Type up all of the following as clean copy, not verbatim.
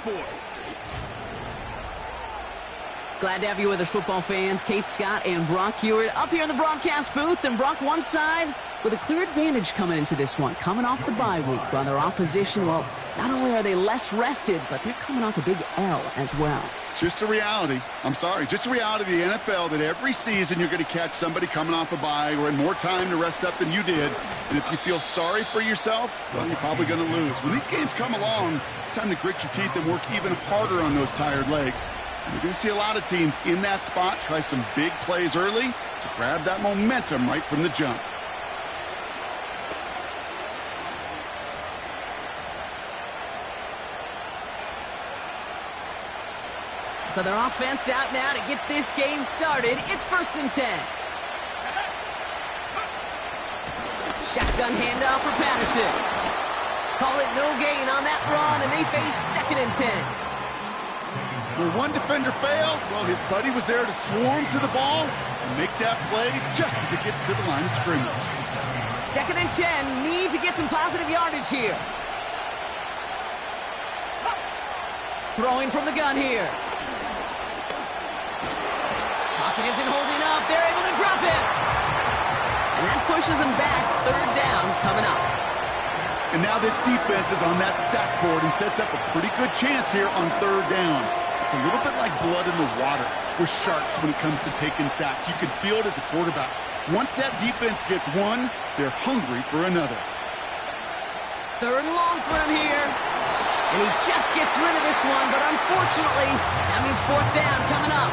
boys. Glad to have you with us, football fans. Kate Scott and Brock Heward up here in the broadcast booth. And Brock, one side with a clear advantage coming into this one, coming off the bye week. While their opposition, well, not only are they less rested, but they're coming off a big L as well. Just a reality. I'm sorry. Just a reality of the NFL that every season you're going to catch somebody coming off a bye or had more time to rest up than you did. And if you feel sorry for yourself, well, you're probably going to lose. When these games come along, it's time to grit your teeth and work even harder on those tired legs. You're going to see a lot of teams in that spot try some big plays early to grab that momentum right from the jump. So their offense out now to get this game started. It's 1st and 10. Shotgun handoff for Patterson. Call it no gain on that run, and they face 2nd and 10. Where one defender failed, well, his buddy was there to swarm to the ball and make that play just as it gets to the line of scrimmage. 2nd and 10, need to get some positive yardage here. Throwing from the gun here. Pocket isn't holding up. They're able to drop it. And that pushes them back. 3rd down coming up. And now this defense is on that sack board and sets up a pretty good chance here on 3rd down. It's a little bit like blood in the water with sharks when it comes to taking sacks. You can feel it as a quarterback. Once that defense gets one, they're hungry for another. 3rd and long for him here. And he just gets rid of this one, but unfortunately, that means 4th down coming up.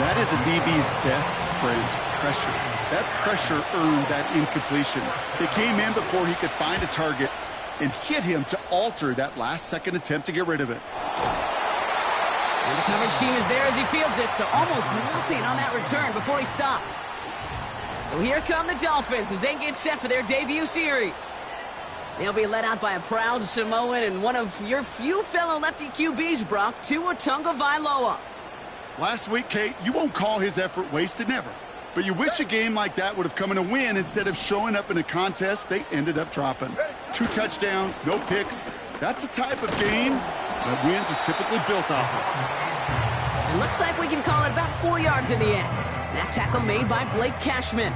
That is a DB's best friend, pressure. That pressure earned that incompletion. They came in before he could find a target and hit him to alter that last-second attempt to get rid of it. And the coverage team is there as he fields it, so almost nothing on that return before he stopped. So here come the Dolphins as they get set for their debut series. They'll be led out by a proud Samoan and one of your few fellow lefty QBs, Brock, Tua Tagovailoa. Last week, Kate, you won't call his effort wasted, never. But you wish a game like that would have come in a win instead of showing up in a contest they ended up dropping. 2 touchdowns, no picks. That's the type of game that wins are typically built off of. It looks like we can call it about 4 yards in the end. That tackle made by Blake Cashman.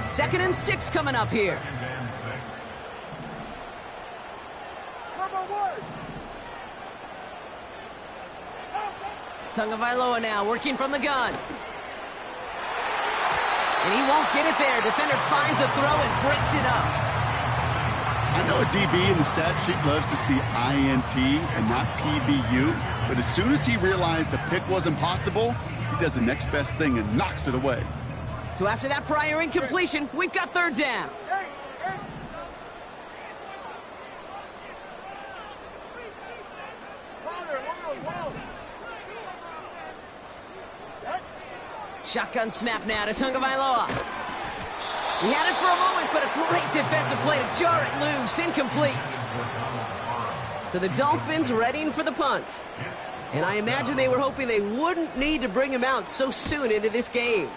2nd and 6 coming up here. Tagovailoa now working from the gun. And he won't get it there. Defender finds a throw and breaks it up. I know a DB in the stat sheet loves to see INT and not PBU, but as soon as he realized a pick wasn't possible, he does the next best thing and knocks it away. So after that prior incompletion, we've got 3rd down. Shotgun snap now to Tagovailoa. He had it for a moment, but a great defensive play to jar it loose. Incomplete. So the Dolphins readying for the punt. And I imagine they were hoping they wouldn't need to bring him out so soon into this game.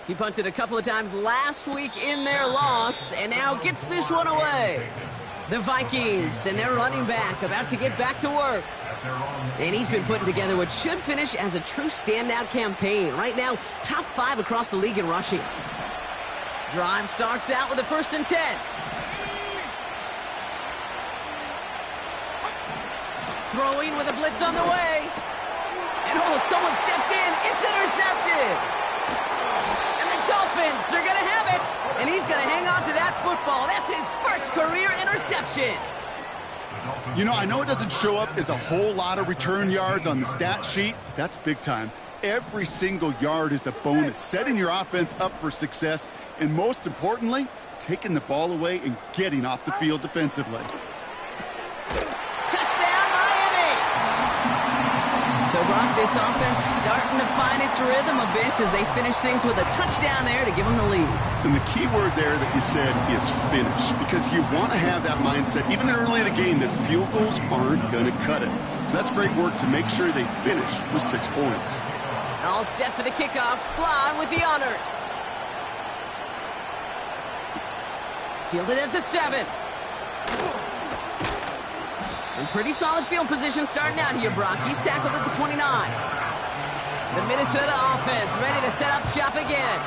He punted a couple of times last week in their loss, and now gets this one away. The Vikings and their running back about to get back to work. And he's been putting together what should finish as a true standout campaign. Right now, top 5 across the league in rushing. Drive starts out with a 1st and 10. Throwing with a blitz on the way. And oh, someone stepped in. It's intercepted. And the Dolphins are going to have it. And he's going to hang on to that football. That's his first career interception. You know, I know it doesn't show up as a whole lot of return yards on the stat sheet. That's big time. Every single yard is a bonus, setting your offense up for success, and most importantly, taking the ball away and getting off the field defensively. Touchdown, Miami! So, Brock, this offense starting to find its rhythm a bit as they finish things with a touchdown there to give them the lead. And the key word there that you said is finish, because you want to have that mindset, even early in the game, that field goals aren't going to cut it. So that's great work to make sure they finish with 6 points. All set for the kickoff. Sly with the honors. Fielded at the 7. In pretty solid field position starting out here, Brock. He's tackled at the 29. The Minnesota offense ready to set up shop again.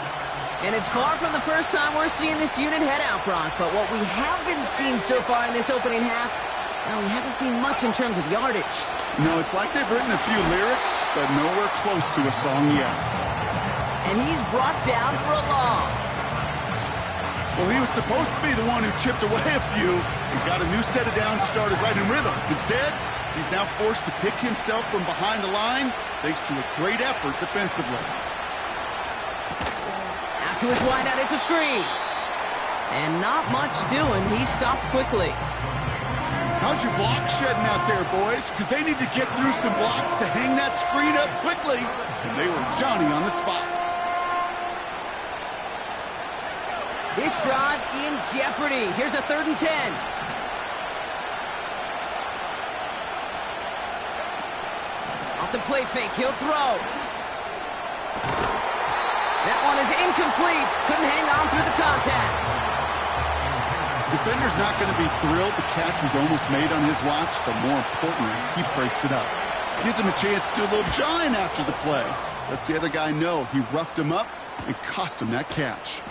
And it's far from the first time we're seeing this unit head out, Brock. But what we haven't seen so far in this opening half, well, we haven't seen much in terms of yardage. No, it's like they've written a few lyrics, but nowhere close to a song yet. And he's brought down for a loss. Well, he was supposed to be the one who chipped away a few and got a new set of downs started right in rhythm. Instead, he's now forced to pick himself from behind the line thanks to a great effort defensively. Out to his wideout, it's a screen. And not much doing. He stopped quickly. How's your block shedding out there, boys? Because they need to get through some blocks to hang that screen up quickly. And they were Johnny on the spot. This drive in jeopardy. Here's a 3rd and 10. Off the play fake, he'll throw. That one is incomplete. Couldn't hang on through the contact. Defender's not going to be thrilled the catch was almost made on his watch, but more importantly, he breaks it up. Gives him a chance to do a little jawing after the play. Lets the other guy know he roughed him up and cost him that catch.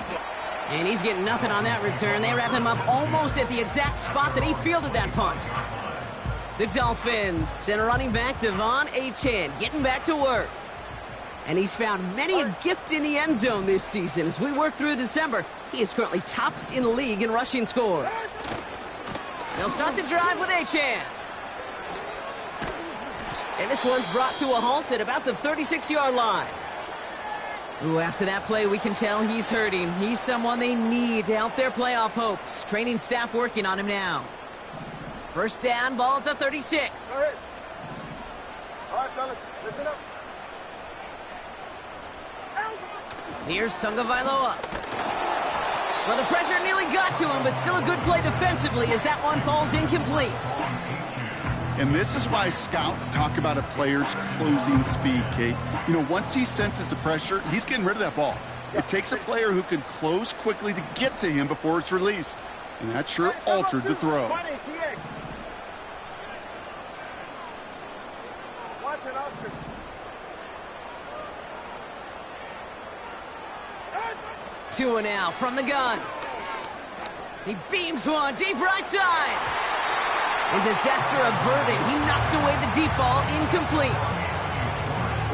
And he's getting nothing on that return. They wrap him up almost at the exact spot that he fielded that punt. The Dolphins send a running back, Devon Achane, getting back to work. And he's found many a gift in the end zone this season. As we work through December, he is currently tops in the league in rushing scores. They'll start the drive with Achane. And this one's brought to a halt at about the 36-yard line. Ooh, after that play, we can tell he's hurting. He's someone they need to help their playoff hopes. Training staff working on him now. First down, ball at the 36. All right, fellas, listen up. Here's Tagovailoa. Well, the pressure nearly got to him, but still a good play defensively as that one falls incomplete. And this is why scouts talk about a player's closing speed, Kate. You know, once he senses the pressure, he's getting rid of that ball. It takes a player who can close quickly to get to him before it's released. And that sure altered the throw. Watch it, Oscar. 2 now from the gun. He beams one deep right side. And disaster averted. He knocks away the deep ball, incomplete.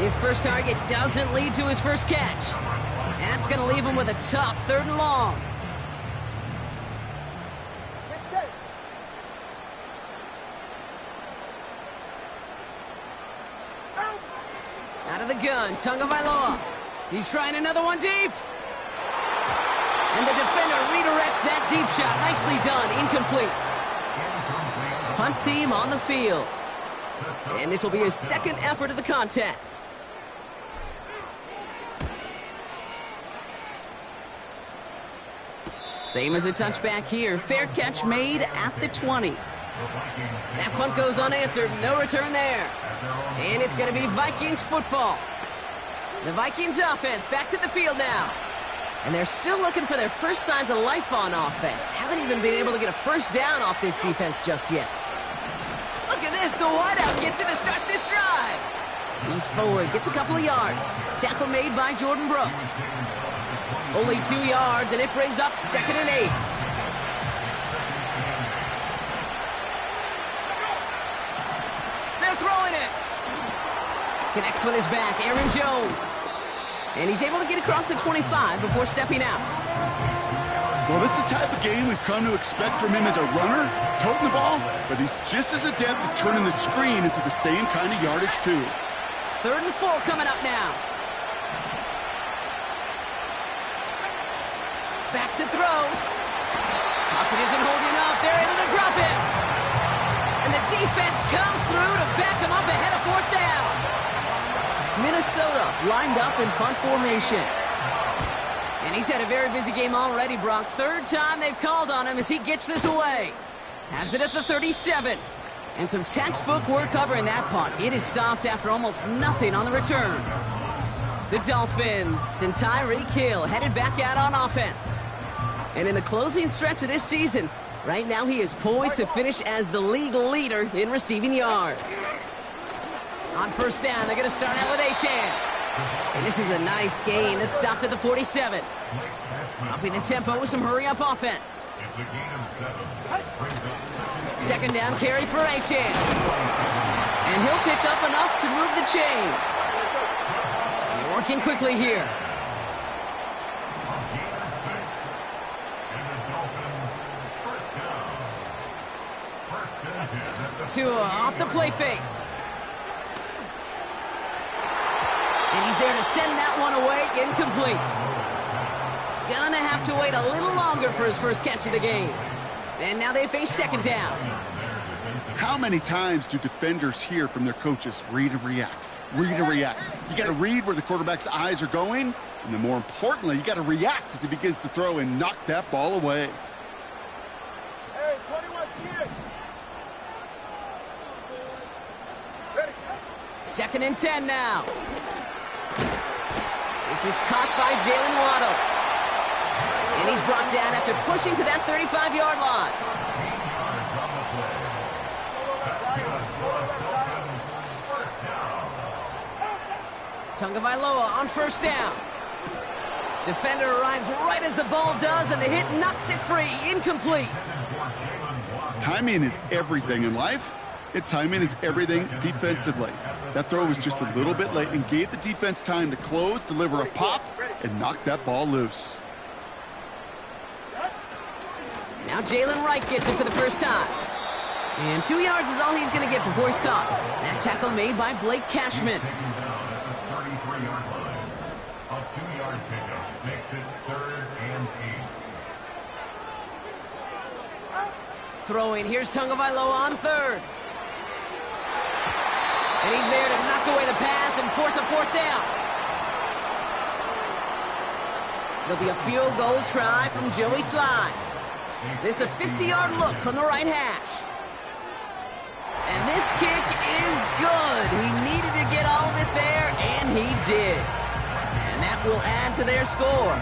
His first target doesn't lead to his first catch. And that's going to leave him with a tough 3rd and long. Get set. Out of the gun, Tagovailoa. He's trying another one deep. And the defender redirects that deep shot. Nicely done, incomplete. Punt team on the field. And this will be his 2nd effort of the contest. Same as a touchback here. Fair catch made at the 20. That punt goes unanswered. No return there. And it's going to be Vikings football. The Vikings offense back to the field now. And they're still looking for their first signs of life on offense. Haven't even been able to get a first down off this defense just yet. Look at this. The wideout gets it to start this drive. He's forward, gets a couple of yards. Tackle made by Jordan Brooks. Only 2 yards, and it brings up 2nd and 8. They're throwing it. Connects with his back, Aaron Jones. And he's able to get across the 25 before stepping out. Well, this is the type of game we've come to expect from him as a runner, toting the ball, but he's just as adept at turning the screen into the same kind of yardage, too. 3rd and 4 coming up now. Back to throw. Pocket isn't holding up. They're able to drop him. And the defense comes through to back him up ahead of 4th down. Minnesota lined up in punt formation. And he's had a very busy game already, Brock. 3rd time they've called on him as he gets this away. Has it at the 37. And some textbook work covering that punt. It is stopped after almost nothing on the return. The Dolphins and Tyreek Hill headed back out on offense. And in the closing stretch of this season, Right now, he is poised to finish as the league leader in receiving yards. On first down, they're going to start out with Achane. And this is a nice gain that stopped at the 47. Upping the tempo with some hurry-up offense. Second down carry for Achane. And he'll pick up enough to move the chains. They're working quickly here. Tua off the play fake. And he's there to send that one away, incomplete. Gonna have to wait a little longer for his first catch of the game. And now they face second down. How many times do defenders hear from their coaches, read and react, read and react? You got to read where the quarterback's eyes are going, and then more importantly, you got to react as he begins to throw and knock that ball away. Hey, 21 10. Ready. Second and 10 now. This is caught by Jalen Waddle. And he's brought down after pushing to that 35-yard line. Tagovailoa on first down. Defender arrives right as the ball does, and the hit knocks it free. Incomplete. Timing is everything in life. And timing is everything defensively. That throw was just a little bit late and gave the defense time to close, deliver a pop, and knock that ball loose. Now Jalen Wright gets it for the first time. And 2 yards is all he's going to get before he's caught. That tackle made by Blake Cashman. Throwing, here's Tagovailoa on third. And he's there to knock away the pass and force a fourth down. It'll be a field goal try from Joey Slye. This a 50-yard look from the right hash. And this kick is good. He needed to get all of it there, and he did. And that will add to their score.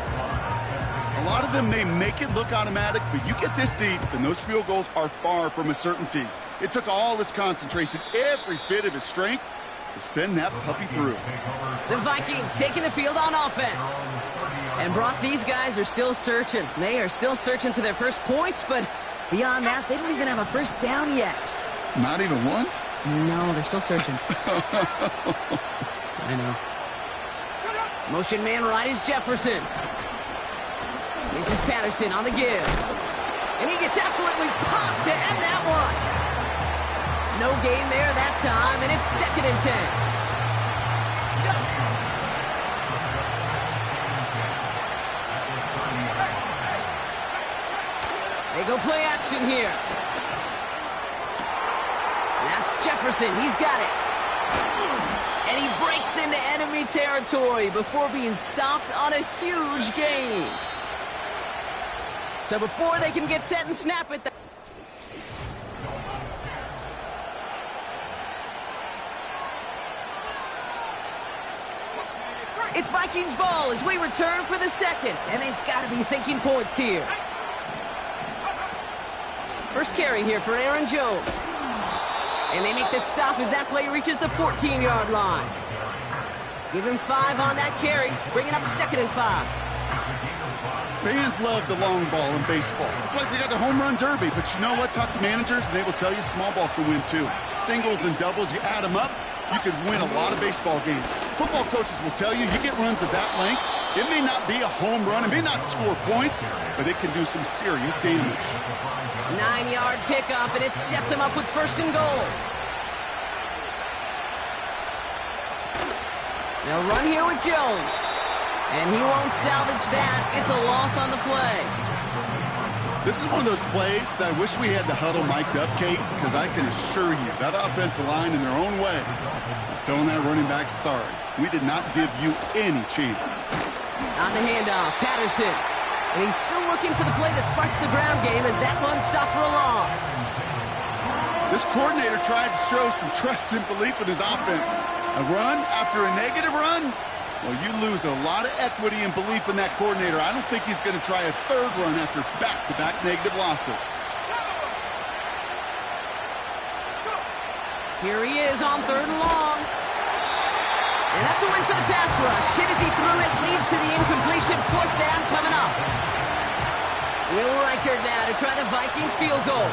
A lot of them may make it look automatic, but you get this deep, and those field goals are far from a certainty. It took all his concentration, every bit of his strength, to send that puppy through. The Vikings taking the field on offense. And Brock, these guys are still searching. They are still searching for their first points, but beyond that, they don't even have a first down yet. Not even one? No, they're still searching. I know. Motion man right is Jefferson. This is Patterson on the give. And he gets absolutely popped to end that one. No gain there that time, and it's second and 10. They go play action here. That's Jefferson. He's got it. And he breaks into enemy territory before being stopped on a huge gain. So before they can get set and snap it, it's Vikings ball as we return for the second, and they've got to be thinking points here. First carry here for Aaron Jones. And they make the stop as that play reaches the 14-yard line. Give him 5 on that carry, bringing up second and 5. Fans love the long ball in baseball. It's like they got the home run derby, but you know what? Talk to managers, and they will tell you small ball can win too. Singles and doubles, you add them up, you could win a lot of baseball games. Football coaches will tell you, you get runs of that length, it may not be a home run, it may not score points, but it can do some serious damage. 9-yard pickup, and it sets him up with first and goal. Now run here with Jones. And he won't salvage that. It's a loss on the play. This is one of those plays that I wish we had the huddle mic'd up, Kate, because I can assure you that offensive line in their own way is telling that running back, sorry, we did not give you any chance. On the handoff, Patterson. And he's still looking for the play that sparks the ground game as that one stopped for a loss. This coordinator tried to show some trust and belief with his offense. A run after a negative run? Well, you lose a lot of equity and belief in that coordinator. I don't think he's going to try a third run after back-to-back negative losses. Here he is on 3rd and long. And that's a win for the pass rush. Hit as he threw it, leads to the incompletion. 4th down coming up. Will Reichert now to try the Vikings field goal.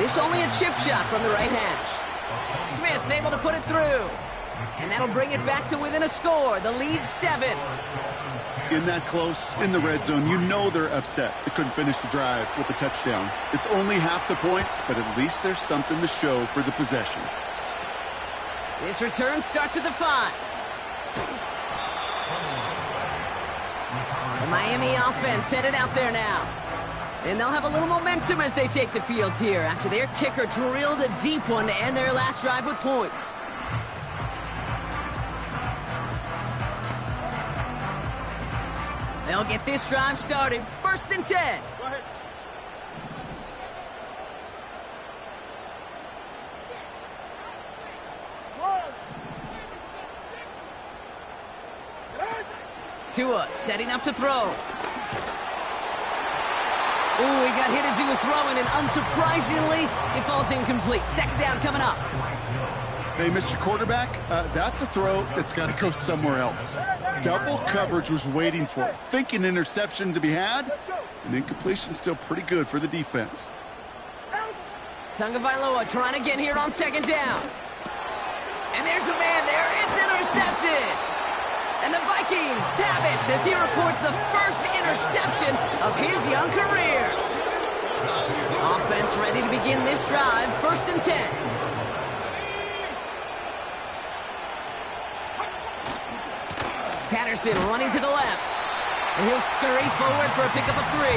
This only a chip shot from the right hash. Smith able to put it through. And that'll bring it back to within a score. The lead 7. In that close, in the red zone, you know they're upset. They couldn't finish the drive with a touchdown. It's only half the points, but at least there's something to show for the possession. This return starts at the 5. The Miami offense headed out there now. And they'll have a little momentum as they take the field here after their kicker drilled a deep one to end their last drive with points. They'll get this drive started. 1st and 10. Go ahead. Tua setting up to throw. Ooh, he got hit as he was throwing, and unsurprisingly, it falls incomplete. 2nd down coming up. Hey, Mr. Quarterback, that's a throw that's got to go somewhere else. Double coverage was waiting for it. Thinking interception to be had, and incompletion still pretty good for the defense. Tagovailoa trying again here on 2nd down. And there's a man there. It's intercepted. And the Vikings have it as he records the first interception of his young career. Offense ready to begin this drive. 1st and 10. Patterson running to the left. And he'll scurry forward for a pickup of 3.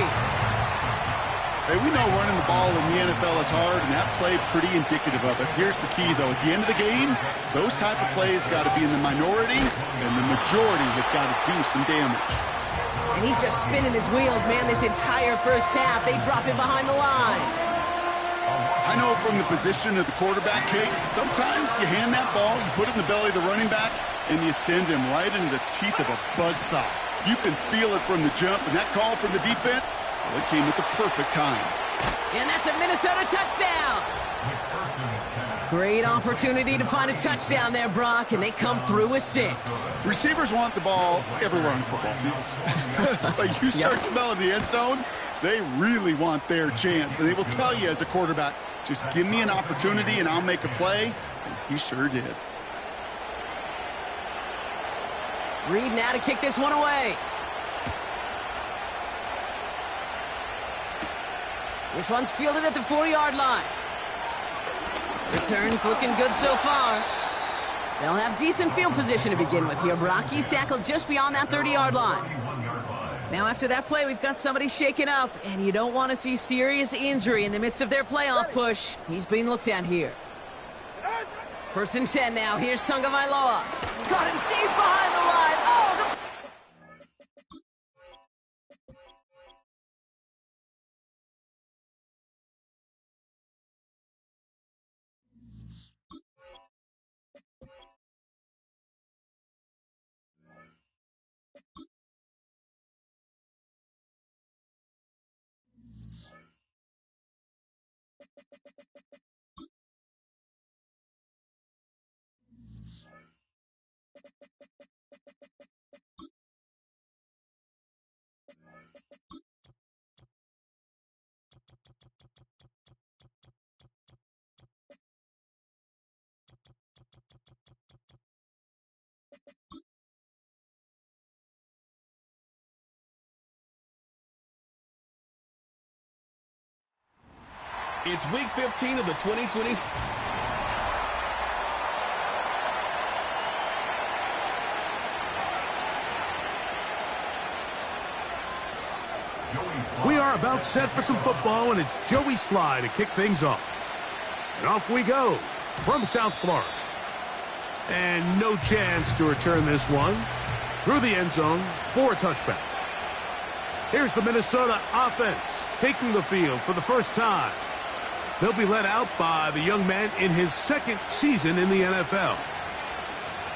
Hey, we know running the ball in the NFL is hard, and that play pretty indicative of it. Here's the key, though. At the end of the game, those type of plays got to be in the minority, and the majority have got to do some damage. And he's just spinning his wheels, man, this entire first half. They drop him behind the line. I know from the position of the quarterback, Kate, sometimes you hand that ball, you put it in the belly of the running back, and you send him right into the teeth of a buzzsaw. You can feel it from the jump, and that call from the defense, well, it came at the perfect time. And that's a Minnesota touchdown. Great opportunity to find a touchdown there, Brock, and they come through with 6. Receivers want the ball everywhere on football fields. But you start smelling the end zone, they really want their chance. And they will tell you as a quarterback, just give me an opportunity and I'll make a play. And he sure did. Reed now to kick this one away. This one's fielded at the 4-yard line. Returns looking good so far. They'll have decent field position to begin with here. Brock, he's tackled just beyond that 30-yard line. Now after that play, we've got somebody shaken up, and you don't want to see serious injury in the midst of their playoff push. He's being looked at here. 1st and 10 now. Here's Tagovailoa. Got him deep behind the line. Oh, the... It's week 15 of the 2020s. We are about set for some football, and it's Joey Sly to kick things off. And off we go from South Florida. And no chance to return this one through the end zone for a touchback. Here's the Minnesota offense taking the field for the first time. They'll be led out by the young man in his 2nd season in the NFL.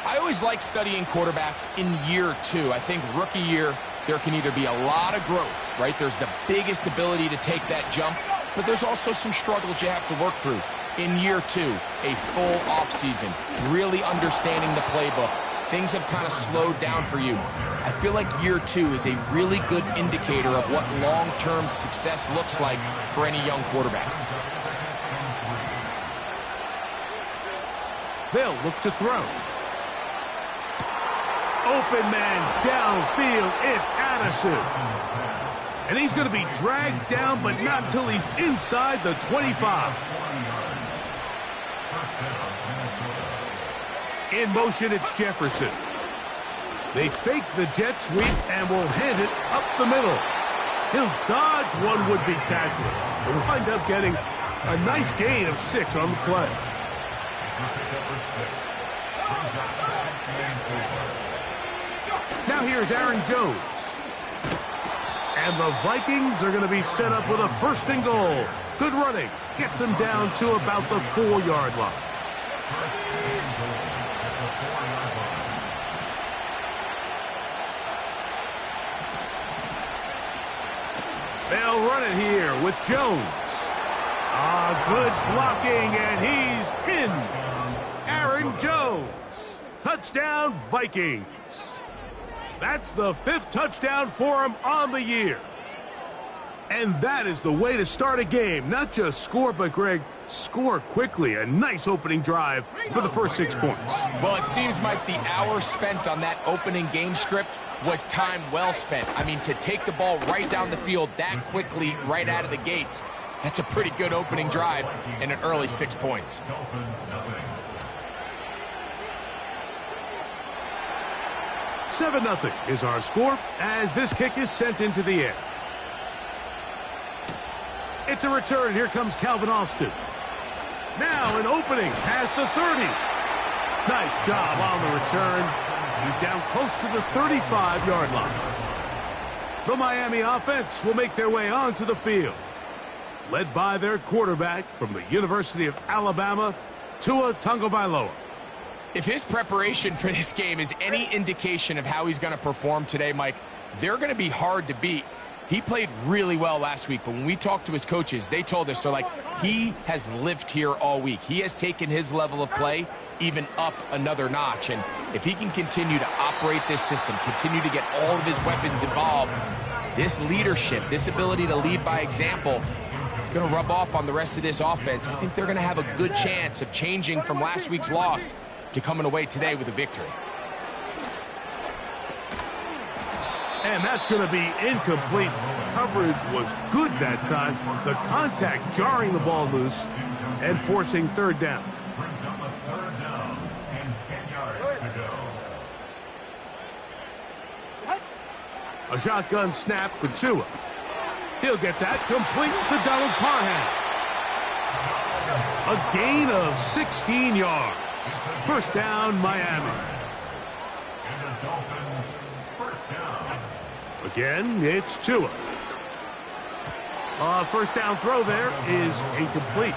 I always like studying quarterbacks in year 2. I think rookie year, there can either be a lot of growth, right? There's the biggest ability to take that jump, but there's also some struggles you have to work through. In year 2, a full offseason, really understanding the playbook. Things have kind of slowed down for you. I feel like year 2 is a really good indicator of what long-term success looks like for any young quarterback. They'll look to throw. Open man downfield. It's Addison. And he's going to be dragged down, but not until he's inside the 25. In motion, it's Jefferson. They fake the jet sweep and will hand it up the middle. He'll dodge one would-be tackler and wind up getting a nice gain of 6 on the play. Now here's Aaron Jones. And the Vikings are going to be set up with a 1st and goal. Good running. Gets them down to about the 4-yard line. They'll run it here with Jones. Good blocking, and he's in. Aaron Jones. Touchdown, Vikings. That's the 5th touchdown for him on the year. And that is the way to start a game. Not just score, but, Greg, score quickly. A nice opening drive for the first 6 points. Well, it seems like the hour spent on that opening game script was time well spent. I mean, to take the ball right down the field that quickly right out of the gates, that's a pretty good opening drive and an early 6 points. 7-0 is our score as this kick is sent into the air. It's a return. Here comes Calvin Austin. Now an opening past the 30. Nice job on the return. He's down close to the 35-yard line. The Miami offense will make their way onto the field, led by their quarterback from the University of Alabama, Tua Tagovailoa. If his preparation for this game is any indication of how he's going to perform today, Mike, they're going to be hard to beat. He played really well last week, but when we talked to his coaches, they told us, they're like, he has lived here all week. He has taken his level of play even up another notch. And if he can continue to operate this system, continue to get all of his weapons involved, this leadership, this ability to lead by example, it's going to rub off on the rest of this offense. I think they're going to have a good chance of changing from last week's loss to coming away today with a victory. And that's going to be incomplete. Coverage was good that time. The contact jarring the ball loose and forcing 3rd down. Brings up a 3rd down and 10 yards to go. A shotgun snap for Tua. He'll get that complete to Donald Parham. A gain of 16 yards. 1st down, Miami. And the Dolphins, 1st down. Again, it's Tua. 1st down throw there is incomplete.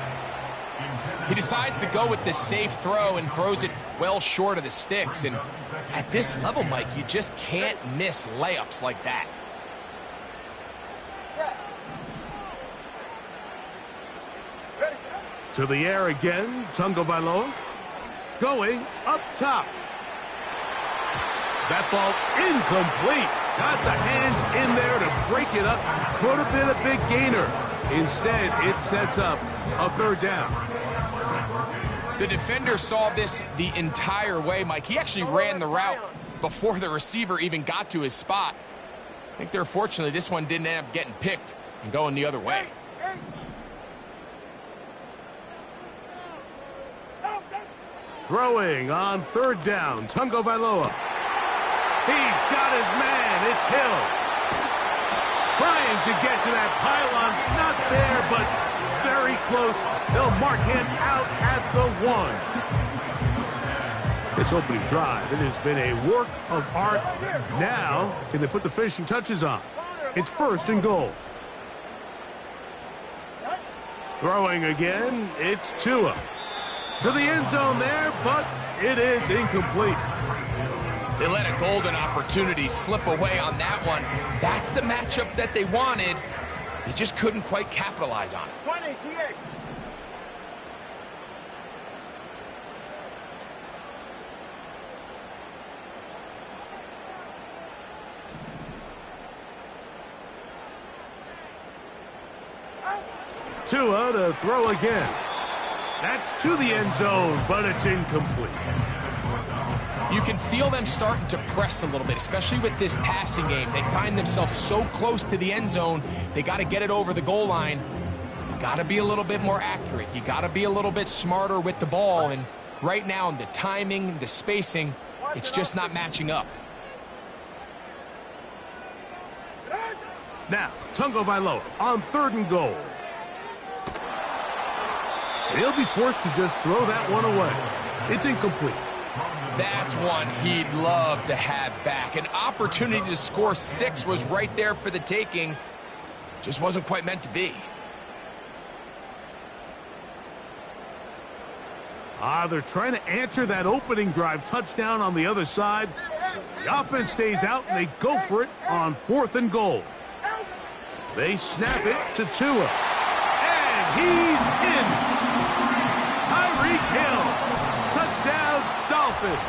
He decides to go with the safe throw and throws it well short of the sticks. And at this level, Mike, you just can't miss layups like that. To the air again, Tagovailoa. Going up top. That ball incomplete. Got the hands in there to break it up. Could have been a big gainer. Instead, it sets up a 3rd down. The defender saw this the entire way, Mike. He actually ran the route before the receiver even got to his spot. I think they're fortunate this one didn't end up getting picked and going the other way. Throwing on 3rd down, Tagovailoa. He's got his man. It's Hill. Trying to get to that pylon. Not there, but very close. They'll mark him out at the 1. This opening drive, it has been a work of art. Now, can they put the finishing touches on? It's 1st and goal. Throwing again, it's Tua. To the end zone there, but it is incomplete. They let a golden opportunity slip away on that one. That's the matchup that they wanted. They just couldn't quite capitalize on it. 20 TX. Tua to throw again. That's to the end zone, but it's incomplete. You can feel them starting to press a little bit, especially with this passing game. They find themselves so close to the end zone, they got to get it over the goal line. You got to be a little bit more accurate. You got to be a little bit smarter with the ball. And right now, the timing, the spacing, it's just not matching up. Now, Tagovailoa on 3rd and goal. He'll be forced to just throw that one away. It's incomplete. That's one he'd love to have back. An opportunity to score 6 was right there for the taking. Just wasn't quite meant to be. They're trying to answer that opening drive touchdown on the other side. So the offense stays out, and they go for it on 4th and goal. They snap it to Tua. And he's in. Tyreek Hill. Touchdown, Dolphins.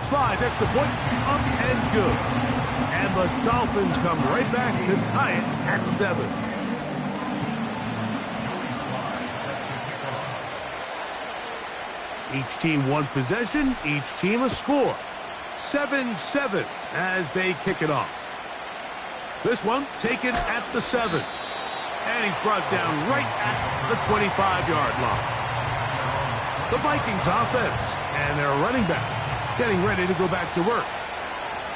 Slides extra point, up and good. And the Dolphins come right back to tie it at 7. Each team one possession, each team a score. 7-7 as they kick it off. This one taken at the 7. And he's brought down right at the 25-yard line. The Vikings offense and their running back getting ready to go back to work.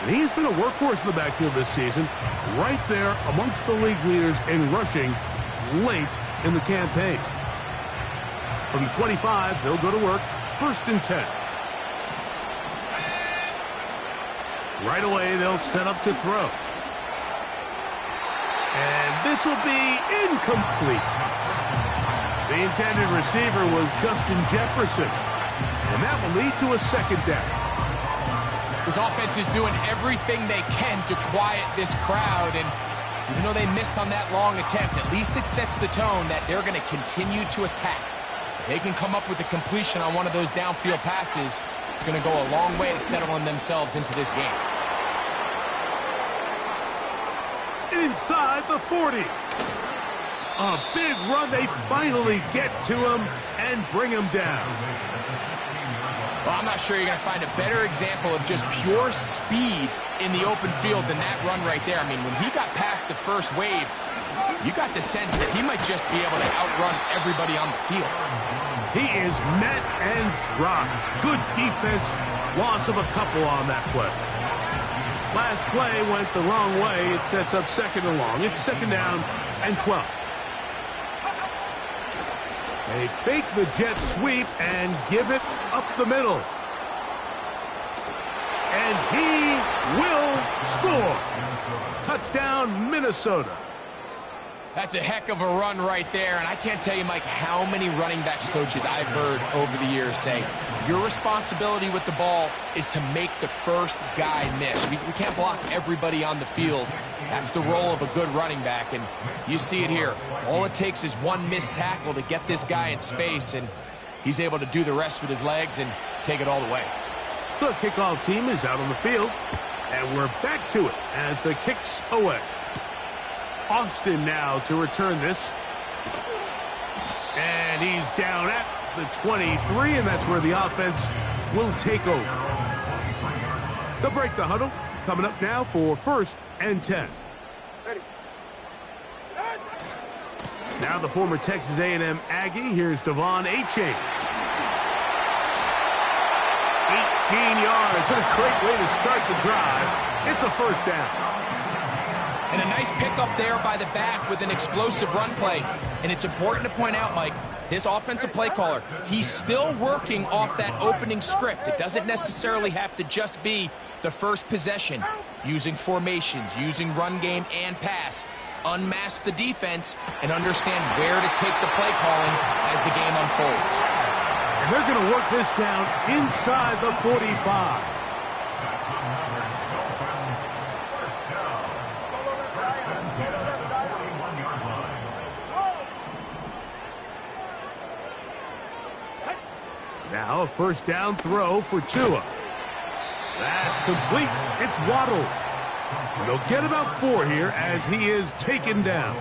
And he's been a workhorse in the backfield this season, right there amongst the league leaders in rushing late in the campaign. From the 25, they'll go to work, 1st and 10. Right away, they'll set up to throw. And this will be incomplete. The intended receiver was Justin Jefferson. And that will lead to a 2nd down. This offense is doing everything they can to quiet this crowd. And even though they missed on that long attempt, at least it sets the tone that they're going to continue to attack. If they can come up with a completion on one of those downfield passes, it's going to go a long way to settling themselves into this game. Inside the 40. A big run. They finally get to him and bring him down. Well, I'm not sure you're going to find a better example of just pure speed in the open field than that run right there. I mean, when he got past the first wave, you got the sense that he might just be able to outrun everybody on the field. He is met and dropped. Good defense. Loss of a couple on that play. Last play went the wrong way. It sets up 2nd and long. It's 2nd down and 12. They fake the jet sweep and give it up the middle. And he will score. Touchdown, Minnesota. That's a heck of a run right there, and I can't tell you, Mike, how many running backs coaches I've heard over the years say, your responsibility with the ball is to make the first guy miss. We can't block everybody on the field. That's the role of a good running back, and you see it here. All it takes is one missed tackle to get this guy in space, and he's able to do the rest with his legs and take it all the way. The kickoff team is out on the field, and we're back to it as the kick's away. Austin now to return this. And he's down at the 23, and that's where the offense will take over. They'll break the huddle. Coming up now for 1st and 10. Now the former Texas A&M Aggie. Here's Devon Achane. 18 yards. What a great way to start the drive. It's a 1st down. And a nice pickup there by the back with an explosive run play. And it's important to point out, Mike, his offensive play caller, he's still working off that opening script. It doesn't necessarily have to just be the first possession. Using formations, using run game and pass. Unmask the defense and understand where to take the play calling as the game unfolds. And they're going to work this down inside the 45. Now a 1st down throw for Tua. That's complete. It's Waddle. And they'll get about 4 here as he is taken down.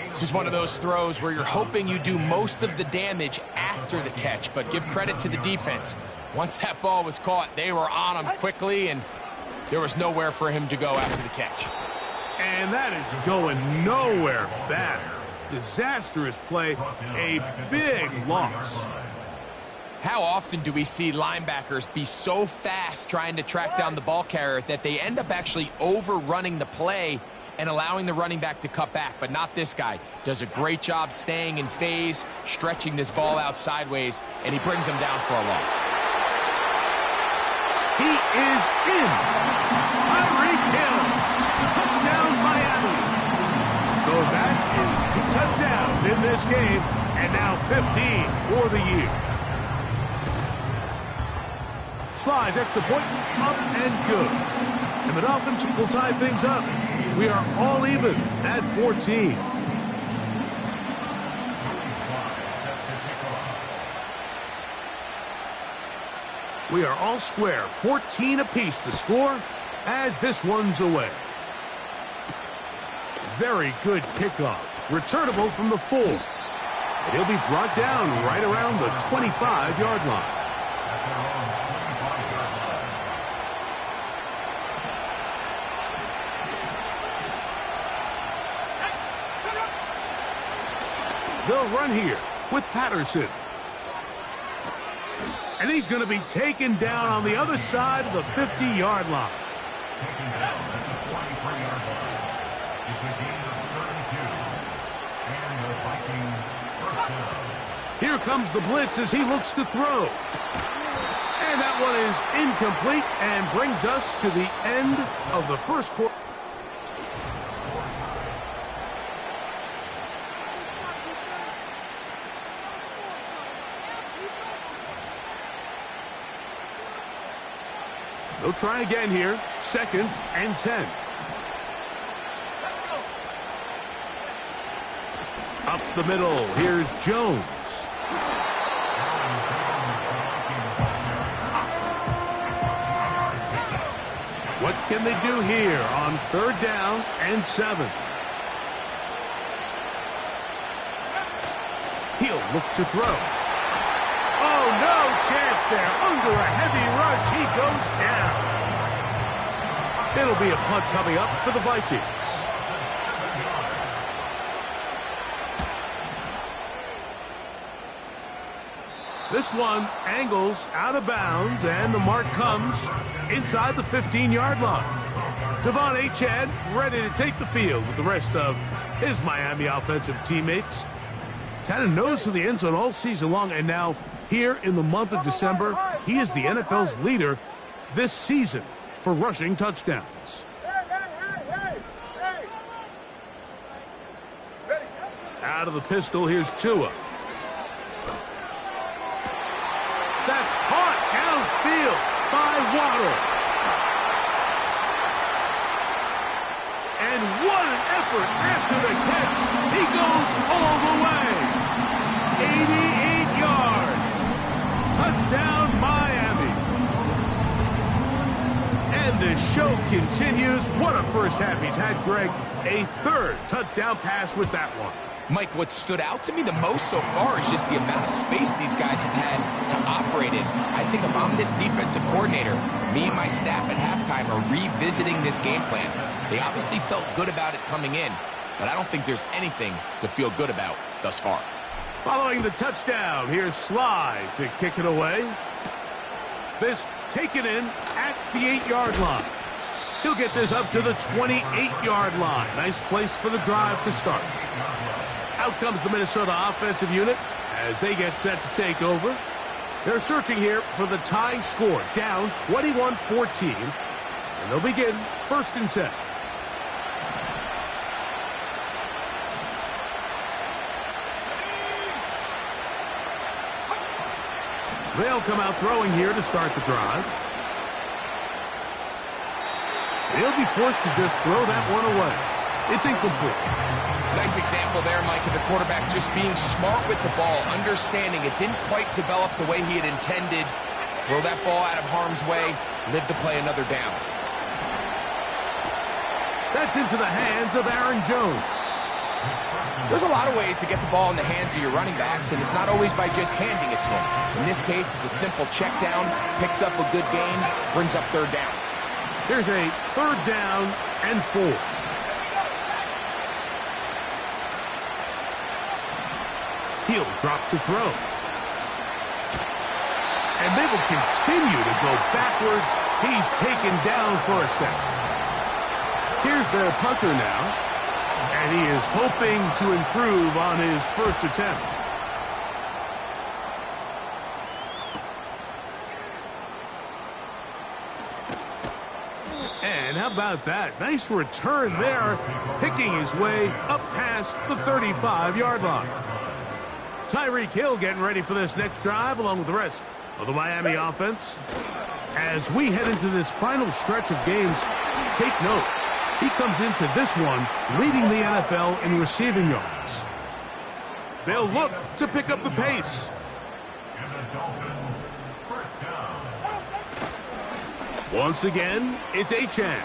This is one of those throws where you're hoping you do most of the damage after the catch, but give credit to the defense. Once that ball was caught, they were on him quickly, and there was nowhere for him to go after the catch. And that is going nowhere fast. Disastrous play, a big loss. How often do we see linebackers be so fast trying to track down the ball carrier that they end up actually overrunning the play and allowing the running back to cut back? But not this guy. Does a great job staying in phase, stretching this ball out sideways, and he brings him down for a loss. He is in. Tyreek Hill. Touchdown, Miami. So that is 2 touchdowns in this game, and now 15 for the year. Slides extra point, up and good. And the Dolphins will tie things up. We are all even at 14. We are all square, 14 apiece the score as this one's away. Very good kickoff, returnable from the 4. And he'll be brought down right around the 25-yard line. They'll run here with Patterson. And he's going to be taken down on the other side of the 50-yard line. Taken down at the 23-yard line. It's a gain of 32. And the Vikings first down. Here comes the blitz as he looks to throw. And that one is incomplete and brings us to the end of the first quarter. They'll try again here. 2nd and 10. Up the middle. Here's Jones. What can they do here on 3rd down and 7? He'll look to throw. Oh, no chance there. Under a heavy rush, he goes down. It'll be a punt coming up for the Vikings. This one angles out of bounds, and the mark comes inside the 15-yard line. Devon Achane ready to take the field with the rest of his Miami offensive teammates. He's had a nose to the end zone all season long, and now here in the month of December, he is the NFL's leader this season for rushing touchdowns. Out of the pistol, here's Tua. That's caught downfield by Waddle. And what an effort after the catch. He goes all the way. 88 yards. Touchdown, Miami. And the show continues. What a first half he's had, Greg. A 3rd touchdown pass with that one. Mike, what stood out to me the most so far is just the amount of space these guys have had to operate in. I think if I'm this defensive coordinator, me and my staff at halftime are revisiting this game plan. They obviously felt good about it coming in, but I don't think there's anything to feel good about thus far. Following the touchdown, here's Sly to kick it away. This taken in at the 8-yard line. He'll get this up to the 28-yard line. Nice place for the drive to start. Out comes the Minnesota offensive unit as they get set to take over. They're searching here for the tying score, down 21-14, and they'll begin 1st and 10. They'll come out throwing here to start the drive. He'll be forced to just throw that one away. It's incomplete. Nice example there, Mike, of the quarterback just being smart with the ball, understanding it didn't quite develop the way he had intended. Throw that ball out of harm's way, live to play another down. That's into the hands of Aaron Jones. There's a lot of ways to get the ball in the hands of your running backs, and it's not always by just handing it to them. In this case, it's a simple check down, picks up a good gain, brings up third down. Here's a 3rd down and 4. He'll drop to throw. And they will continue to go backwards. He's taken down for a sack. Here's their punter now. And he is hoping to improve on his first attempt. And how about that? Nice return there, picking his way up past the 35-yard line. Tyreek Hill getting ready for this next drive along with the rest of the Miami offense. As we head into this final stretch of games, take note. He comes into this one leading the NFL in receiving yards. They'll look to pick up the pace. And the Dolphins, first down. Once again, it's Achane.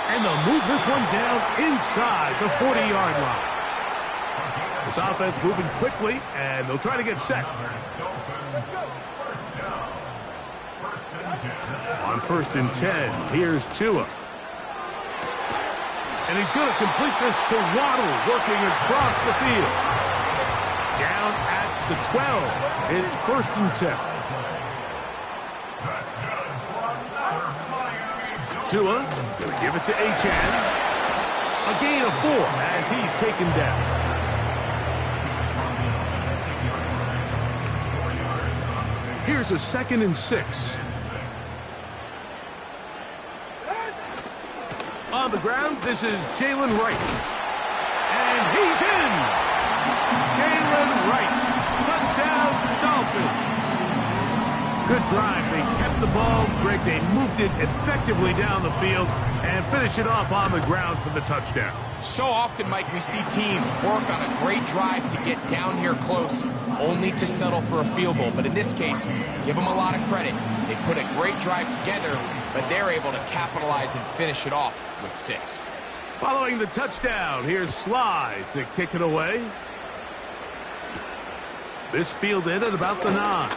And they'll move this one down inside the 40-yard line. This offense moving quickly, and they'll try to get set. On 1st and 10, here's Tua. And he's going to complete this to Waddle, working across the field. Down at the 12. It's 1st and 10. Tua going to give it to Achane. A gain of 4 as he's taken down. Here's a 2nd and 6. On the ground, this is Jalen Wright. And he's in! Jalen Wright. Touchdown, Dolphins. Good drive. They kept the ball. Greg, they moved it effectively down the field and finish it off on the ground for the touchdown. So often, Mike, we see teams work on a great drive to get down here close, only to settle for a field goal. But in this case, give them a lot of credit. They put a great drive together, but they're able to capitalize and finish it off with 6. Following the touchdown, here's Sly to kick it away. This fielded at about the 9.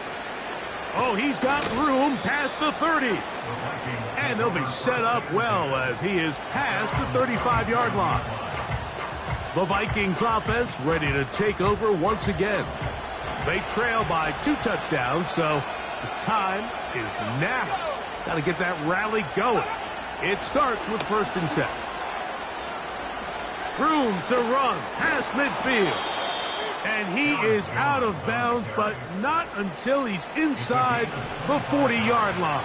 Oh, he's got room past the 30. And they'll be set up well as he is past the 35-yard line. The Vikings offense ready to take over once again. They trail by 2 touchdowns, so the time is now. Got to get that rally going. It starts with 1st and 10. Room to run past midfield. And he is out of bounds, but not until he's inside the 40-yard line.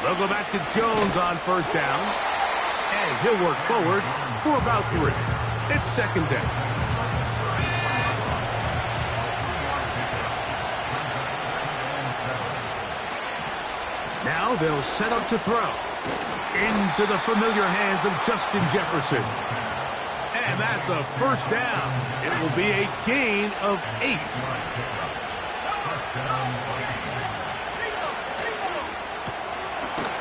They'll go back to Jones on 1st down. And he'll work forward for about 3. It's 2nd down. Now they'll set up to throw. Into the familiar hands of Justin Jefferson. And that's a 1st down. It will be a gain of 8.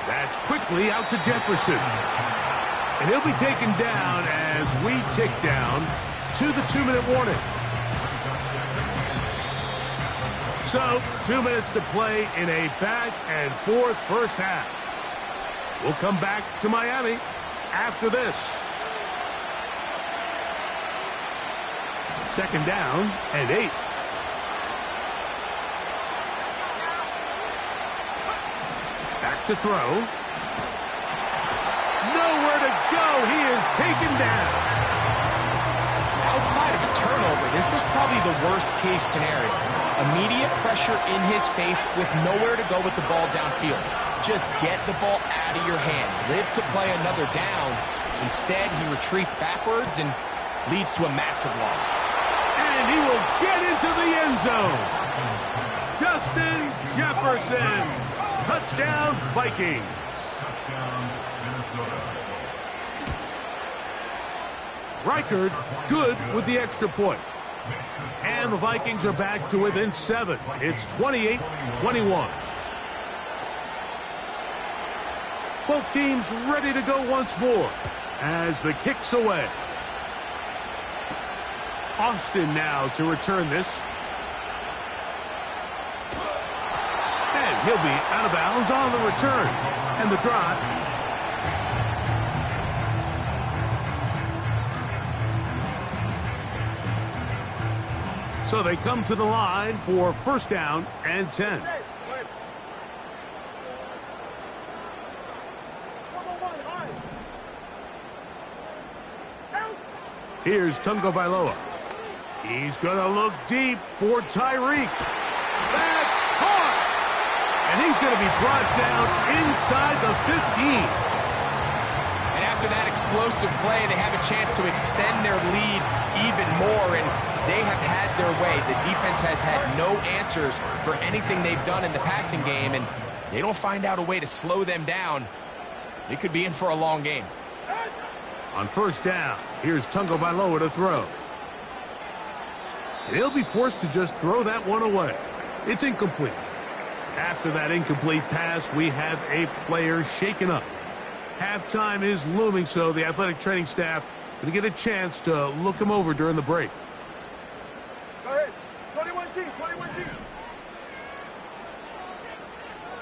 That's quickly out to Jefferson. And he'll be taken down as we tick down to the 2-minute warning. So, 2 minutes to play in a back-and-forth first half. We'll come back to Miami after this. 2nd down and 8. Back to throw. Nowhere to go. He is taken down. Outside of a turnover, this was probably the worst-case scenario. Immediate pressure in his face with nowhere to go with the ball downfield. Just get the ball out of your hand. Live to play another down. Instead, he retreats backwards and leads to a massive loss. And he will get into the end zone. Justin Jefferson. Touchdown, Vikings. Reichard good with the extra point. And the Vikings are back to within 7. It's 28-21. Both teams ready to go once more as the kick's away. Austin now to return this. And he'll be out of bounds on the return. And the drive. So they come to the line for first down and 10. Here's Tagovailoa. He's going to look deep for Tyreek. That's caught! And he's going to be brought down inside the 15. And after that explosive play, they have a chance to extend their lead even more, and they have had their way. The defense has had no answers for anything they've done in the passing game, and they don't find out a way to slow them down. They could be in for a long game. On first down, here's Tagovailoa to throw. And he'll be forced to just throw that one away. It's incomplete. After that incomplete pass, we have a player shaken up. Halftime is looming, so the athletic training staff going to get a chance to look him over during the break. Go ahead. 21G, 21G.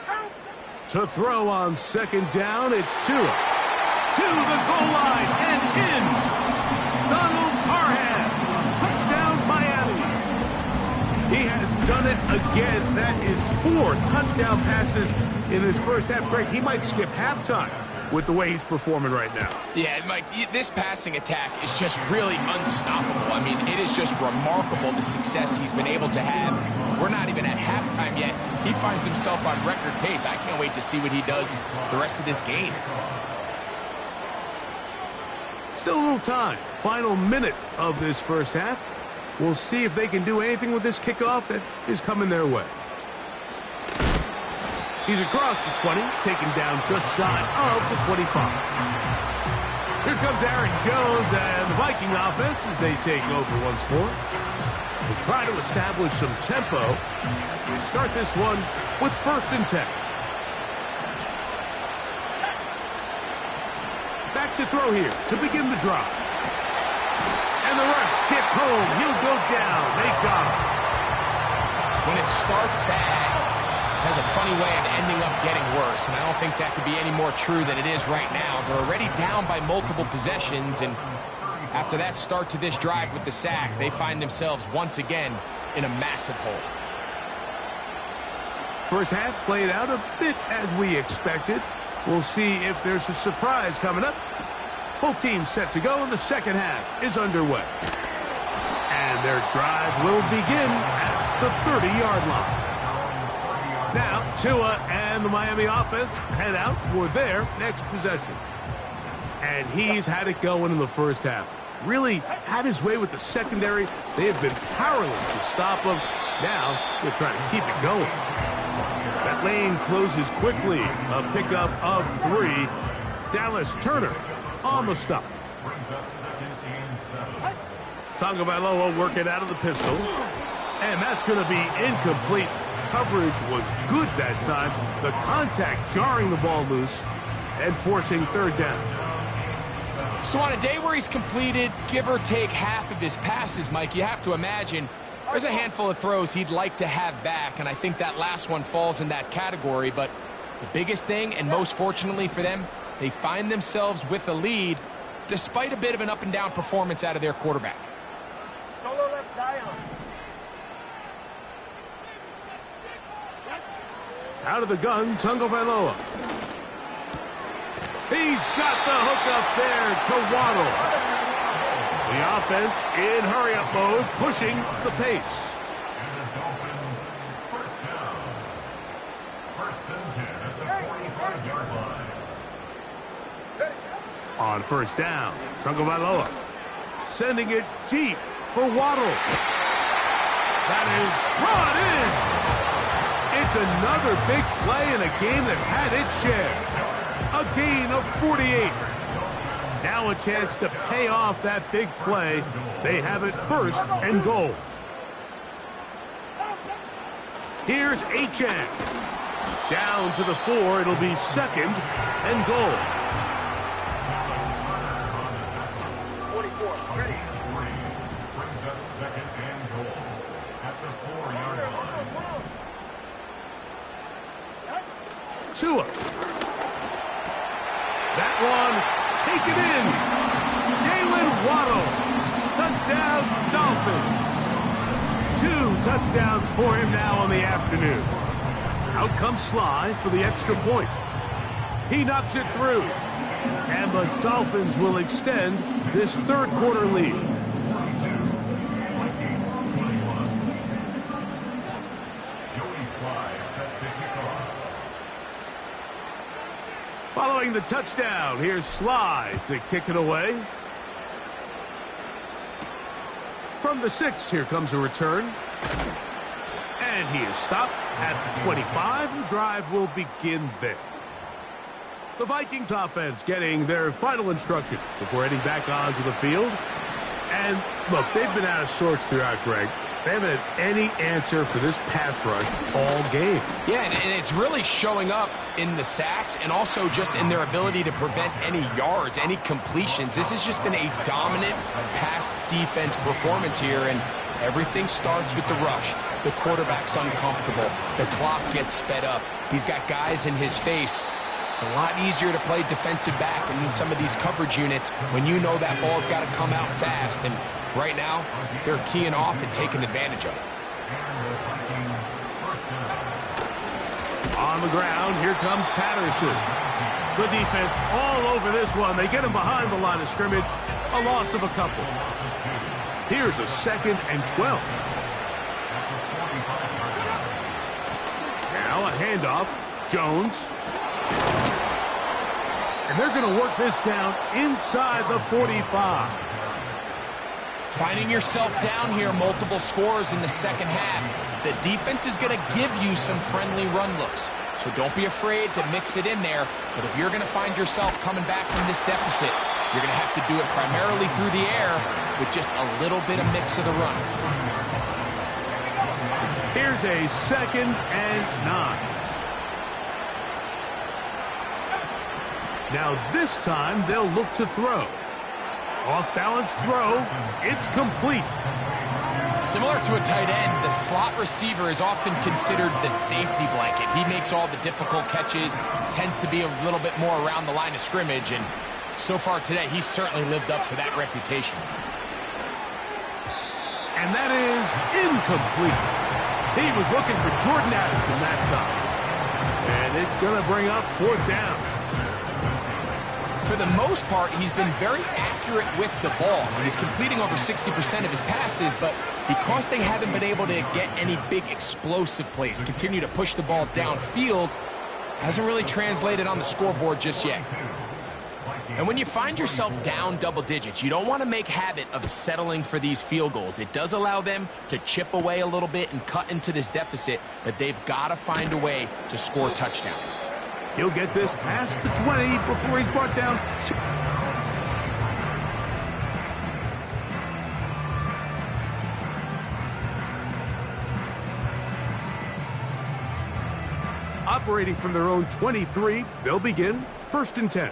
Out. To throw on second down, it's Tua. To the goal line and in. Donald Parham. Touchdown, Miami. He has done it again. That is 4 touchdown passes in his first half. Great. He might skip halftime with the way he's performing right now. Yeah, Mike, this passing attack is just really unstoppable. I mean, it is just remarkable the success he's been able to have. We're not even at halftime yet. He finds himself on record pace. I can't wait to see what he does the rest of this game. Still a little time. Final minute of this first half. We'll see if they can do anything with this kickoff that is coming their way. He's across the 20, taken down just shy of the 25. Here comes Aaron Jones and the Viking offense as they take over once more. They'll try to establish some tempo as they start this one with first and 10. Back to throw here to begin the drive. And the rush gets home. He'll go down. They got him. When it starts bad, it has a funny way of ending up getting worse, and I don't think that could be any more true than it is right now. They're already down by multiple possessions, and after that start to this drive with the sack, they find themselves once again in a massive hole. First half played out a bit as we expected. We'll see if there's a surprise coming up. Both teams set to go, and the second half is underway. And their drive will begin at the 30-yard line. Now, Tua and the Miami offense head out for their next possession. And he's had it going in the first half. Really had his way with the secondary. They have been powerless to stop him. Now, they're trying to keep it going. That lane closes quickly. A pickup of 3. Dallas Turner on the stop. Tagovailoa working out of the pistol. And that's going to be incomplete. Coverage was good that time. The contact jarring the ball loose and forcing third down. So on a day where he's completed, give or take half of his passes, Mike, you have to imagine there's a handful of throws he'd like to have back, and I think that last one falls in that category. But the biggest thing, and most fortunately for them, they find themselves with a lead despite a bit of an up-and-down performance out of their quarterback. Solo left side. Out of the gun, Tagovailoa. He's got the hook up there to Waddle. The offense in hurry-up mode, pushing the pace. And the Dolphins first down. First and 10 at the 45-yard line. On first down, Tagovailoa sending it deep for Waddle. That is brought in. It's another big play in a game that's had its share. A gain of 48. Now a chance to pay off that big play. They have it first and goal. Here's Achane. Down to the 4. It'll be 2nd and goal. 44. Ready. Brings up 2nd and goal at the 4-yard line. Tua. That one, take it in. Jalen Waddle. Touchdown, Dolphins. 2 touchdowns for him now on the afternoon. Out comes Sly for the extra point. He knocks it through. And the Dolphins will extend this third quarter lead. Following the touchdown, here's Sly to kick it away. From the 6, here comes a return. And he is stopped at the 25. The drive will begin there. The Vikings offense getting their final instructions before heading back onto the field. And look, they've been out of sorts throughout, Greg. They haven't had any answer for this pass rush all game. Yeah, and it's really showing up in the sacks and also just in their ability to prevent any yards, any completions. This has just been a dominant pass defense performance here, and everything starts with the rush. The quarterback's uncomfortable. The clock gets sped up. He's got guys in his face. It's a lot easier to play defensive back and in some of these coverage units when you know that ball's got to come out fast. And right now, they're teeing off and taking advantage of it. On the ground, here comes Patterson. Good defense all over this one. They get him behind the line of scrimmage. A loss of a couple. Here's a 2nd and 12. Now a handoff. Jones. And they're going to work this down inside the 45. Finding yourself down here, multiple scores in the second half. The defense is going to give you some friendly run looks. So don't be afraid to mix it in there. But if you're going to find yourself coming back from this deficit, you're going to have to do it primarily through the air with just a little bit of mix of the run. Here's a 2nd and 9. Now this time they'll look to throw. Off-balance throw. It's complete. Similar to a tight end, the slot receiver is often considered the safety blanket. He makes all the difficult catches, tends to be a little bit more around the line of scrimmage, and so far today, he's certainly lived up to that reputation. And that is incomplete. He was looking for Jordan Addison that time. And it's going to bring up 4th down. For the most part, he's been very accurate with the ball. And he's completing over 60% of his passes, but because they haven't been able to get any big explosive plays, continue to push the ball downfield, hasn't really translated on the scoreboard just yet. And when you find yourself down double digits, you don't want to make habit of settling for these field goals. It does allow them to chip away a little bit and cut into this deficit, but they've got to find a way to score touchdowns. He'll get this past the 20 before he's brought down. Operating from their own 23, they'll begin 1st and 10.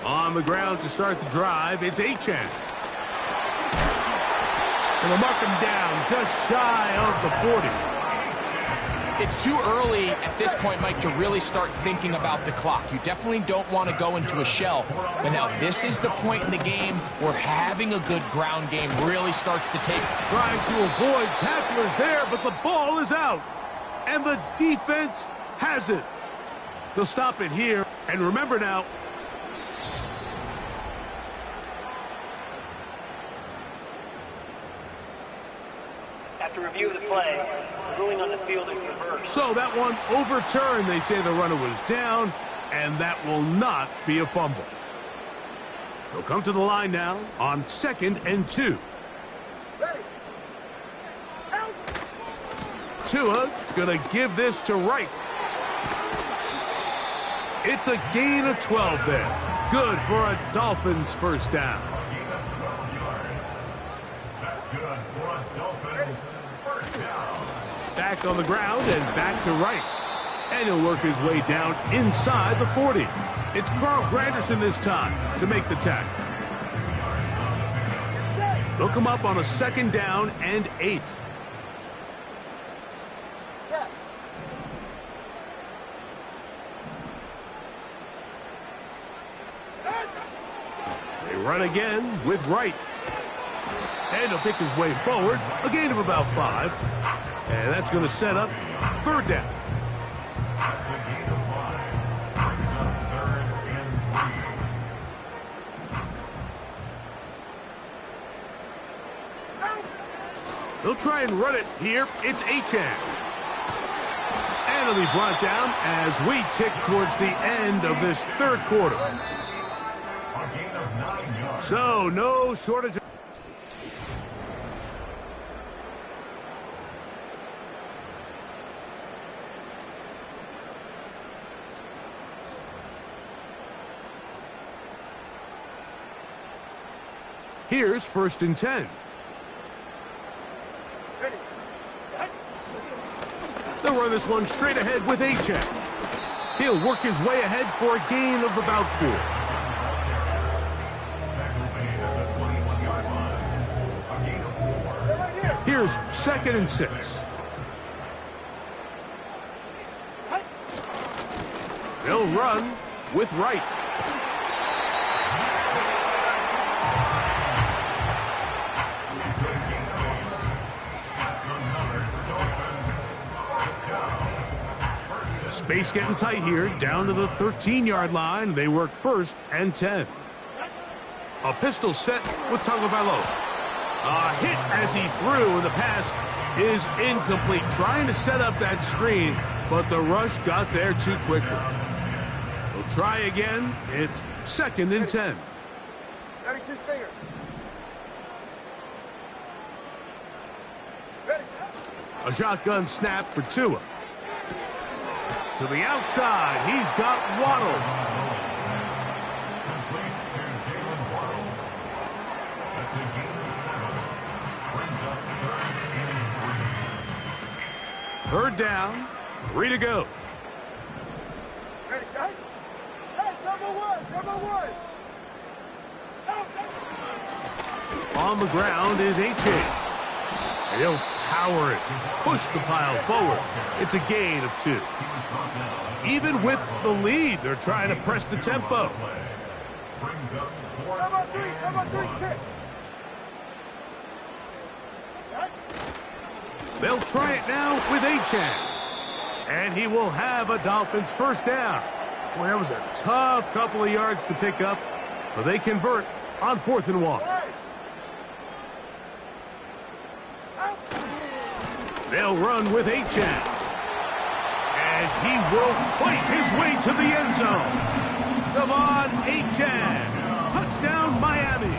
On the ground to start the drive, it's Achane. And they'll mark him down just shy of the 40. It's too early at this point, Mike, to really start thinking about the clock. You definitely don't want to go into a shell. But now this is the point in the game where having a good ground game really starts to take. Trying to avoid tacklers there, but the ball is out. And the defense has it. They'll stop it here. And remember now, after review of the play, the ruling on the field is reversed. So that one overturned. They say the runner was down, and that will not be a fumble. They'll come to the line now on 2nd and 2. Ready. Out. Tua gonna give this to Wright. It's a gain of 12 there. Good for a Dolphins 1st down. That's good for a Dolphins 1st down. Back on the ground and back to right. And he'll work his way down inside the 40. It's Carl Granderson this time to make the tackle. They'll come up on a 2nd down and 8. They run again with right. And he'll pick his way forward, a gain of about 5. And that's going to set up 3rd down. That's a gain of 5. Brings up 3rd and 3. They'll try and run it here. It's Achan. And it'll be brought down as we tick towards the end of this 3rd quarter. A gain of 9 yards. So, no shortage of... Here's 1st and 10. They'll run this one straight ahead with Achan. He'll work his way ahead for a gain of about 4. Here's 2nd and 6. They'll run with right. Space getting tight here, down to the 13-yard line. They work 1st and 10. A pistol set with Tagovailoa. A hit as he threw, and the pass is incomplete. Trying to set up that screen, but the rush got there too quickly. They'll try again. It's 2nd and 10. Ready to stinger. Ready. A shotgun snap for Tua. To the outside, he's got Waddle. Complete to Jalen Waddle. That's a gain of 7. Brings up 3rd and 3. 3rd down, 3 to go. Ready, tight. Hey, number 1. On the ground is Achan. And he'll power it, push the pile forward. It's a gain of 2. Even with the lead, they're trying to press the tempo. Brings up 4th. Time on 3, kick. They'll try it now with Achan. And he will have a Dolphins 1st down. Boy, that was a tough couple of yards to pick up, but they convert on 4th and 1. They'll run with Achan. And he will fight his way to the end zone. Devon Achan. Touchdown, Miami.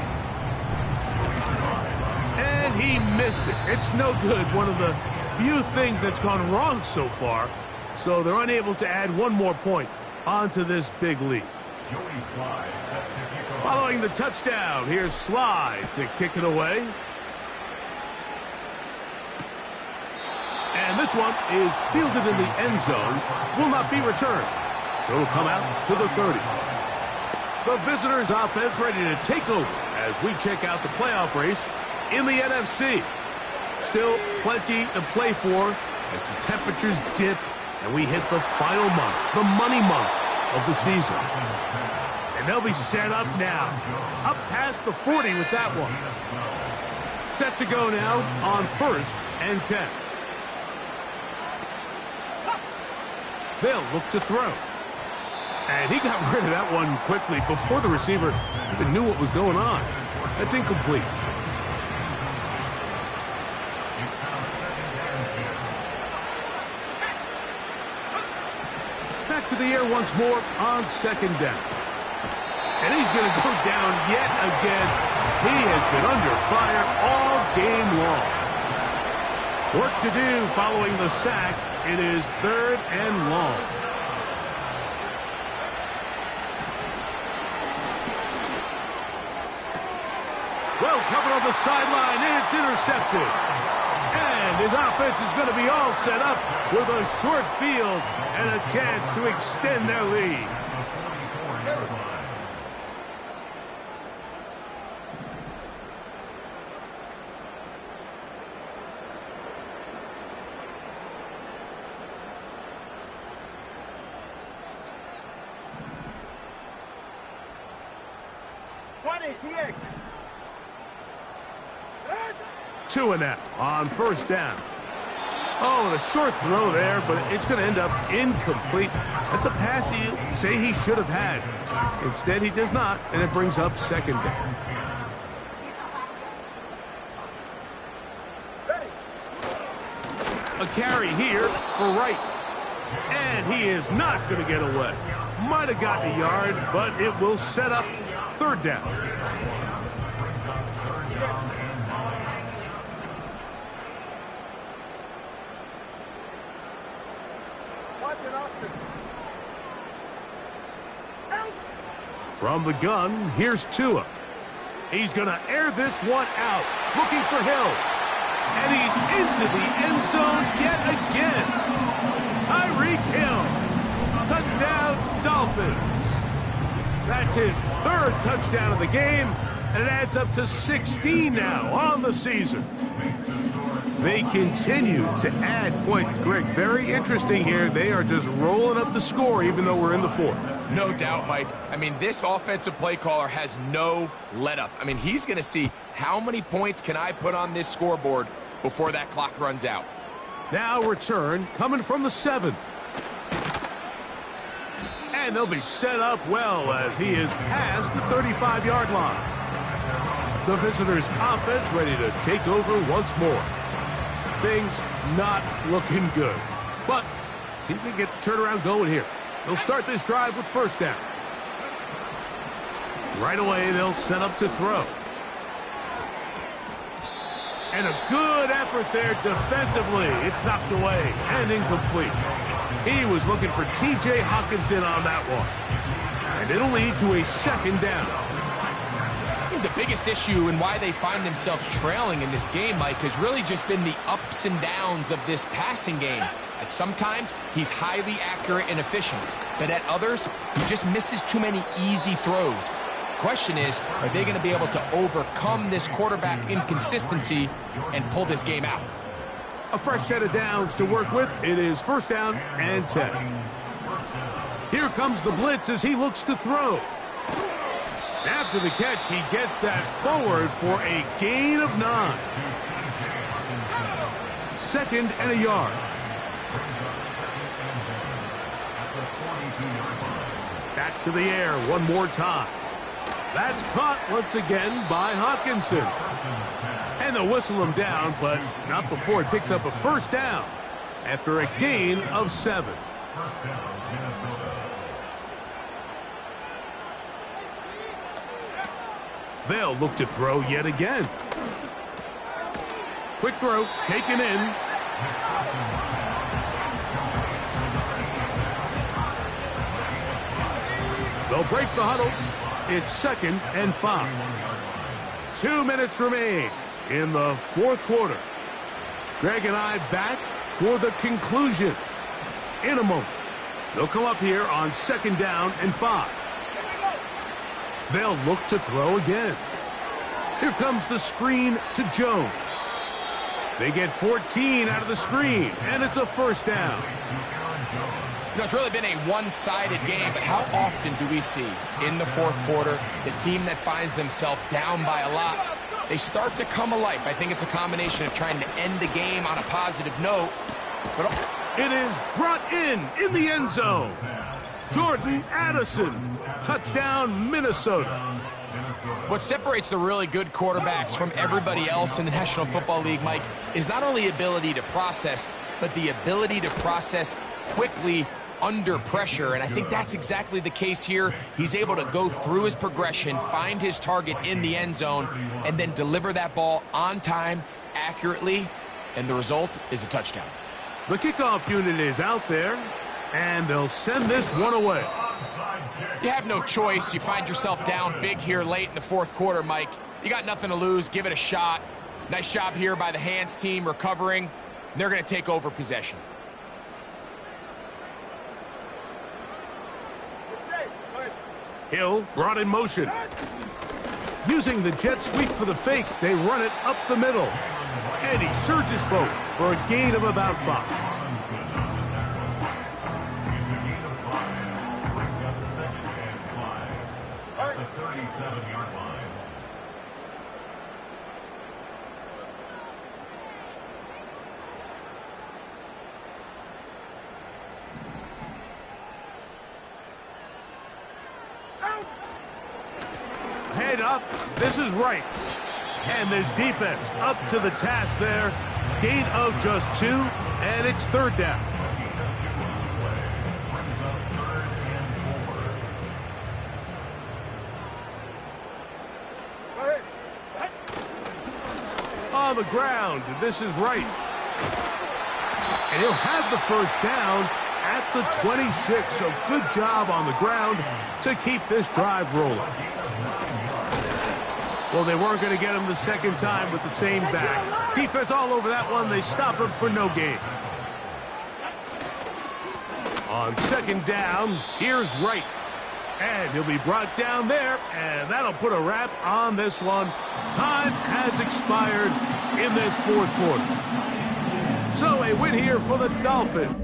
And he missed it. It's no good. One of the few things that's gone wrong so far. So they're unable to add one more point onto this big lead. Following the touchdown, here's Sly to kick it away. And this one is fielded in the end zone, will not be returned. So it'll come out to the 30. The visitors' offense ready to take over as we check out the playoff race in the NFC. Still plenty to play for as the temperatures dip and we hit the final month, the money month of the season. And they'll be set up now, up past the 40 with that one. Set to go now on 1st and 10. They'll look to throw. And he got rid of that one quickly before the receiver even knew what was going on. That's incomplete. Back to the air once more on 2nd down. And he's going to go down yet again. He has been under fire all game long. Work to do following the sack. It is 3rd and long. Well covered on the sideline, and it's intercepted. And his offense is going to be all set up with a short field and a chance to extend their lead. TX. 2 and out on first down. Oh, and a short throw there, but it's going to end up incomplete. That's a pass he'll say he should have had. Instead, he does not, and it brings up second down. A carry here for Wright. And he is not going to get away. Might have gotten a yard, but it will set up third down. From the gun, here's Tua. He's going to air this one out, looking for Hill. And he's into the end zone yet again. Tyreek Hill. Touchdown, Dolphins. That's his third touchdown of the game, and it adds up to 16 now on the season. They continue to add points, Greg. Very interesting here. They are just rolling up the score even though we're in the fourth. No doubt, Mike. I mean, this offensive play caller has no let-up. I mean, he's going to see how many points can I put on this scoreboard before that clock runs out. Now return coming from the 7th. And they'll be set up well as he is past the 35-yard line. The visitors' offense ready to take over once more. Things not looking good. But see if they get the turnaround going here. They'll start this drive with first down. Right away, they'll set up to throw. And a good effort there defensively. It's knocked away and incomplete. He was looking for T.J. Hawkinson on that one. And it'll lead to a second down. I think the biggest issue and why they find themselves trailing in this game, Mike, has really just been the ups and downs of this passing game. At sometimes, he's highly accurate and efficient, but at others, he just misses too many easy throws. Question is, are they going to be able to overcome this quarterback inconsistency and pull this game out? A fresh set of downs to work with. It is first down and 10. Here comes the blitz as he looks to throw. After the catch, he gets that forward for a gain of 9. Second and a yard. Back to the air one more time. That's caught once again by Hawkinson. And they'll whistle him down, but not before he picks up a first down after a gain of 7. They'll look to throw yet again. Quick throw, taken in. They'll break the huddle. It's second and 5. 2 minutes remain in the fourth quarter. Greg and I back for the conclusion in a moment. They'll come up here on second down and 5. They'll look to throw again. Here comes the screen to Jones. They get 14 out of the screen, and it's a first down. You know, it's really been a one-sided game, but how often do we see in the fourth quarter the team that finds themselves down by a lot, they start to come alive? I think it's a combination of trying to end the game on a positive note. But it is brought in the end zone. Jordan Addison, touchdown Minnesota. What separates the really good quarterbacks from everybody else in the National Football League, Mike, is not only ability to process, but the ability to process quickly under pressure, and I think that's exactly the case here. He's able to go through his progression, find his target in the end zone, and then deliver that ball on time, accurately, and the result is a touchdown. The kickoff unit is out there, and they'll send this one away. You have no choice. You find yourself down big here late in the fourth quarter, Mike. You got nothing to lose. Give it a shot. Nice job here by the hands team recovering. They're going to take over possession. It's safe. Go ahead. Hill brought in motion. Using the jet sweep for the fake, they run it up the middle. And he surges forward for a gain of about 5. It's a gain of 5. Brings up 2nd and 5 at the 37-yard line. Head up. This is right. And this defense up to the task there. Gain of just 2, and it's 3rd down. Brings up 3rd and 4. Go ahead. On the ground. This is right. And he'll have the 1st down at the 26. So good job on the ground to keep this drive rolling. Well, they weren't going to get him the 2nd time with the same back. Defense all over that one. They stop him for no gain. On 2nd down, here's Wright. And he'll be brought down there, and that'll put a wrap on this one. Time has expired in this 4th quarter. So a win here for the Dolphins.